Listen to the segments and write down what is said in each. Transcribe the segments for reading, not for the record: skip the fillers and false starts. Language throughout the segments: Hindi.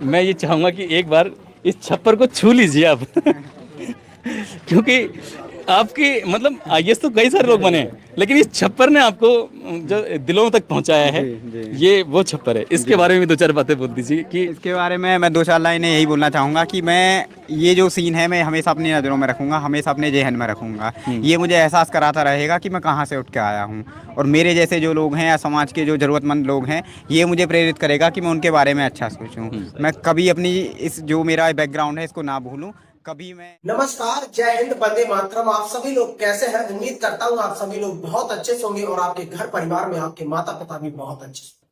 मैं ये चाहूँगा कि एक बार इस छप्पर को छू लीजिए आप। क्योंकि आपकी मतलब आईएएस तो कई सारे लोग बने हैं, लेकिन इस छप्पर ने आपको जो दिलों तक पहुंचाया है, जी जी ये वो छप्पर है। इसके जी। बारे में भी दो चार बातें बोल दीजिए कि इसके बारे में मैं दो चार लाइनें यही बोलना चाहूँगा कि मैं ये जो सीन है मैं हमेशा अपनी नज़रों में रखूँगा, हमेशा अपने जहन में रखूँगा। ये मुझे एहसास कराता रहेगा कि मैं कहाँ से उठ के आया हूँ, और मेरे जैसे जो लोग हैं या समाज के जो ज़रूरतमंद लोग हैं, ये मुझे प्रेरित करेगा कि मैं उनके बारे में अच्छा सोचूँ। मैं कभी अपनी इस जो मेरा बैकग्राउंड है इसको ना भूलूँ। कभी मैं नमस्कार, जय हिंद, वंदे मातरम। आप सभी लोग कैसे हैं? उम्मीद करता हूँ आप सभी लोग बहुत अच्छे से होंगे और आपके घर परिवार में आपके माता पिता भी बहुत अच्छे से।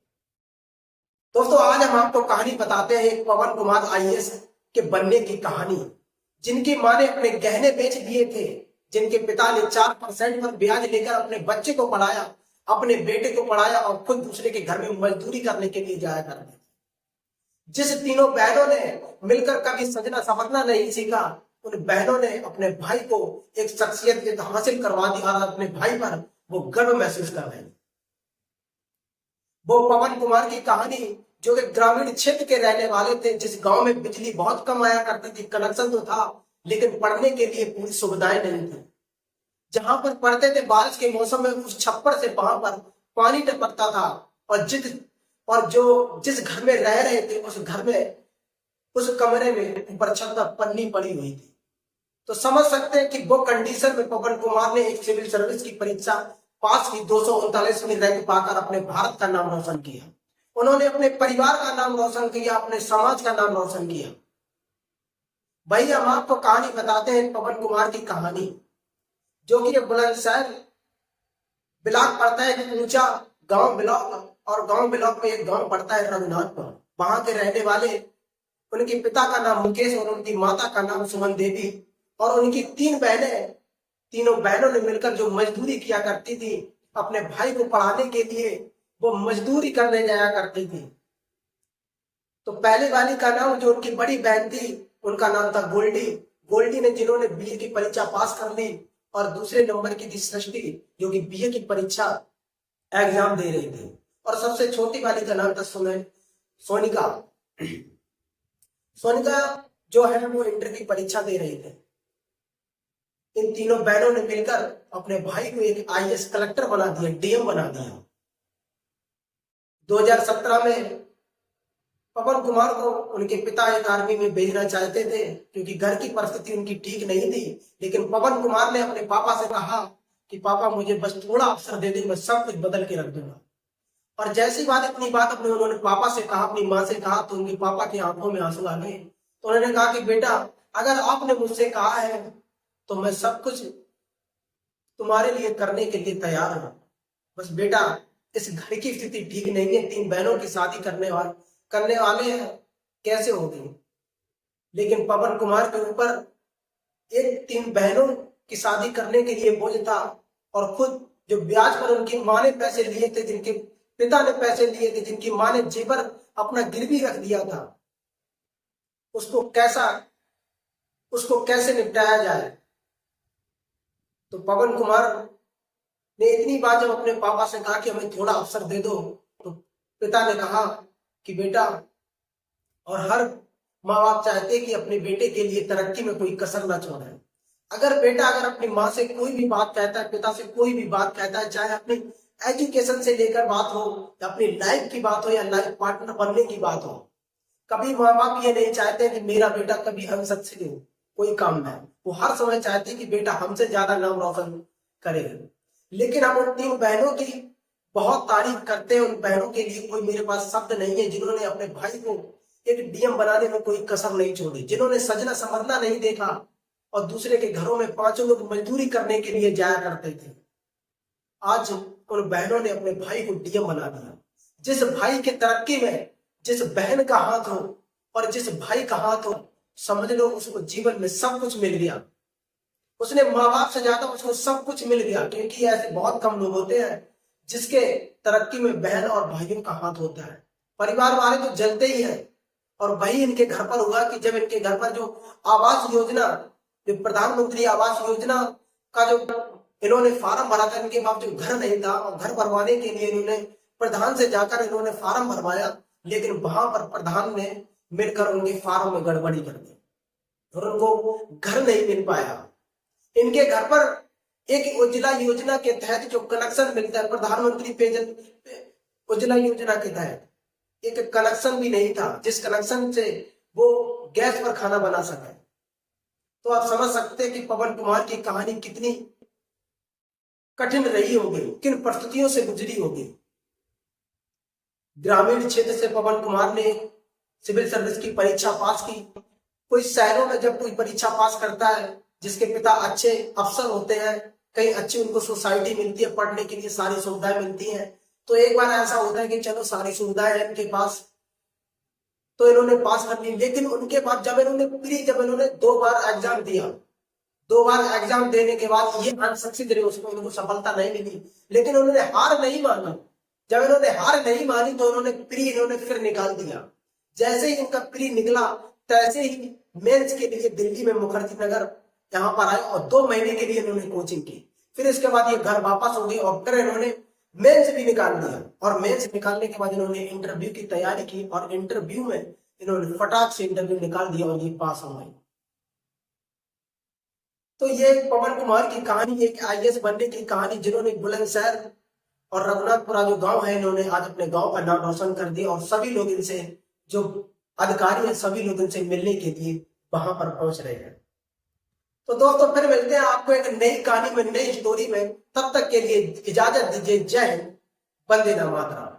दोस्तों, आज हम आपको कहानी बताते हैं एक पवन कुमार आईएएस के बनने की कहानी, जिनकी माँ ने अपने गहने बेच दिए थे, जिनके पिता ने 4% पर ब्याज लेकर अपने बच्चे को पढ़ाया, अपने बेटे को पढ़ाया और खुद दूसरे के घर में मजदूरी करने के लिए जाया करते थे। जिस तीनों बहनों ने मिलकर कभी सजना संवरना नहीं सीखा, उन बहनों ने अपने भाई को एक शख्सियत हासिल करवा दी और अपने भाई पर वो गर्व महसूस कर रहे हैं। वो पवन कुमार की कहानी, जो कि ग्रामीण क्षेत्र के रहने वाले थे, जिस गांव में बिजली बहुत कम आया करती थी, कनेक्शन तो था लेकिन पढ़ने के लिए पूरी सुविधाएं नहीं थी। जहां पर पढ़ते थे, बारिश के मौसम में उस छप्पर से वहां पर पानी टपकता था, और जो जिस घर में रह रहे थे उस घर में, उस कमरे में ऊपर छत पर पन्नी पड़ी हुई थी। तो समझ सकते हैं कि वो कंडीशन में पवन कुमार ने एक सिविल सर्विस की परीक्षा पास की, 239वीं रैंक पाकर अपने भारत का नाम रोशन किया। उन्होंने अपने परिवार का नाम रोशन किया, अपने समाज का नाम रोशन किया। भाई, हम आपको कहानी बताते हैं पवन कुमार की कहानी, जो कि बुलंदशहर ब्लॉक पड़ता है, एक ऊंचा गांव ब्लॉक, और गांव ब्लॉक में एक गांव पड़ता है रघुनाथपुर। वहां के रहने वाले, उनके पिता का नाम मुकेश और उनकी माता का नाम सुमन देवी, और उनकी 3 बहनें, तीनों बहनों ने मिलकर जो मजदूरी किया करती थी अपने भाई को पढ़ाने के लिए, वो मजदूरी करने जाया करती थी। तो पहले वाली का नाम, जो उनकी बड़ी बहन थी, उनका नाम था गोल्डी। गोल्डी ने, जिन्होंने बीए की परीक्षा पास कर ली, और दूसरे नंबर की थी सृष्टि, जो कि बीए की परीक्षा एग्जाम दे रही थी, और सबसे छोटी वाली का नाम था सोनिका। सोनिका जो है वो इंटर की परीक्षा दे रही थी। इन तीनों बहनों ने मिलकर अपने भाई को एक आईएएस कलेक्टर बना दिया, डीएम बना दिया। 2017 में पवन कुमार को उनके पिता एक आर्मी में भेजना चाहते थे, क्योंकि घर की परिस्थिति उनकी ठीक नहीं थी। लेकिन पवन कुमार ने अपने पापा से कहा कि पापा, मुझे बस थोड़ा अवसर दे दो, मैं सब कुछ बदल के रख दूंगा। और जैसी बात, अपनी बात अपने उन्होंने पापा से कहा, अपनी माँ से कहा, तो उनके पापा की आंखों में आंसू आ गए। तो उन्होंने कहा कि बेटा, अगर आपने मुझसे कहा है तो मैं सब कुछ तुम्हारे लिए करने के लिए तैयार हूं। बस बेटा, इस घर की स्थिति ठीक नहीं है, 3 बहनों की शादी करने वाले हैं, कैसे होगी। लेकिन पवन कुमार के ऊपर एक 3 बहनों की शादी करने के लिए बोझ था, और खुद जो ब्याज पर उनकी माँ ने पैसे लिए थे, जिनके पिता ने पैसे लिए थे, जिनकी माँ ने जेवर अपना गिरवी रख दिया था, उसको कैसे निपटाया जाए। तो पवन कुमार ने इतनी बार जब अपने पापा से कहा कि हमें थोड़ा अवसर दे दो, तो पिता ने कहा कि बेटा, और हर माँ बाप चाहते कि अपने बेटे के लिए तरक्की में कोई कसर ना छोड़े। अगर अपनी माँ से कोई भी बात कहता है, पिता से कोई भी बात कहता है, चाहे अपनी एजुकेशन से लेकर बात हो, या अपनी लाइफ की बात हो, या लाइफ पार्टनर बनने की बात हो, कभी माँ बाप ये नहीं चाहते कि मेरा बेटा कभी हम सबसे कोई काम है। वो हर समय चाहते कि बेटा हमसे ज्यादा नाम रोशन करे। लेकिन हम उन 3 बहनों की बहुत तारीफ करते हैं। उन बहनों के लिए कोई मेरे पास शब्द नहीं है, जिन्होंने अपने भाई को एक डीएम बनाने में कोई कसर नहीं छोड़ी, जिन्होंने सजना संवरना नहीं देखा, और दूसरे के घरों में 5 लोग मजदूरी करने के लिए जाया करते थे। आज उन बहनों ने अपने भाई को डीएम बना दिया। जिस भाई के तरक्की में जिस बहन का हाथ हो, और जिस भाई का हाथ हो, समझ लो उसको जीवन में सब कुछ मिल गया। उसने माँ बाप से ज्यादा उसको सब कुछ मिल गया, क्योंकि ऐसे बहुत कम लोग होते हैं जिसके तरक्की में बहन और भाइयों का हाथ होता है। परिवार वाले तो जलते ही हैं। और वही इनके घर पर हुआ कि जब इनके घर पर जो आवास योजना, जो प्रधानमंत्री आवास योजना का जो इन्होंने फार्म भरा था, इनके पास जो घर नहीं था, और घर भरवाने के लिए इन्होंने प्रधान से जाकर इन्होंने फार्म भरवाया। लेकिन वहां पर प्रधान ने मिलकर उनके फार्म में गड़बड़ी कर दी और उनको घर नहीं मिल पाया। इनके घर पर एक उज्ज्वला योजना के तहत जो कनेक्शन मिलता है, प्रधानमंत्री पेयजल उज्ज्वला योजना के तहत एक कनेक्शन भी नहीं था जिस कनेक्शन से वो गैस पर खाना बना सके। तो आप समझ सकते हैं कि पवन कुमार की कहानी कितनी कठिन रही होगी, किन परिस्थितियों से गुजरी होगी। ग्रामीण क्षेत्र से पवन कुमार ने सिविल सर्विस की परीक्षा पास की। कोई शहरों में जब कोई परीक्षा पास करता है, जिसके पिता अच्छे अफसर होते हैं, कहीं अच्छी उनको सोसाइटी मिलती है, पढ़ने के लिए सारी सुविधाएं मिलती हैं, तो एक बार ऐसा होता है कि चलो सारी सुविधाएं हैं इनके पास, तो इन्होंने पास कर ली। लेकिन उनके बाद जब इन्होंने 2 बार एग्जाम दिया, 2 बार एग्जाम देने के बाद ये अनसक्सेस रहे, उसमें उनको सफलता नहीं मिली, लेकिन उन्होंने हार नहीं माना। जब इन्होंने हार नहीं मानी तो इन्होंने फिर निकाल दिया। जैसे ही इनका प्री निकला तैसे ही मेंस के लिए दिल्ली में मुखर्जी नगर यहाँ पर आए और 2 महीने के लिए इन्होंने कोचिंग की। फिर इसके बाद ये घर वापस हो गई और फिर इन्होंने मेंस भी निकाल दिया और मेंस निकालने के बाद इन्होंने इंटरव्यू की तैयारी की और इंटरव्यू में इन्होंने फटाक से इंटरव्यू निकाल दिया और ये पास हो गए। तो ये पवन कुमार की कहानी, एक आईएएस बनने की कहानी, जिन्होंने बुलंदशहर और रघुनाथपुरा जो गांव है, इन्होंने आज अपने गांव का नाम रोशन कर दिया और सभी लोग इनसे, जो अधिकारी हैं, सभी लोग इनसे मिलने के लिए वहां पर पहुंच रहे हैं। तो दोस्तों फिर मिलते हैं आपको एक नई कहानी में, नई स्टोरी में। तब तक के लिए इजाजत दीजिए। जय हिंद, वंदे मातरम।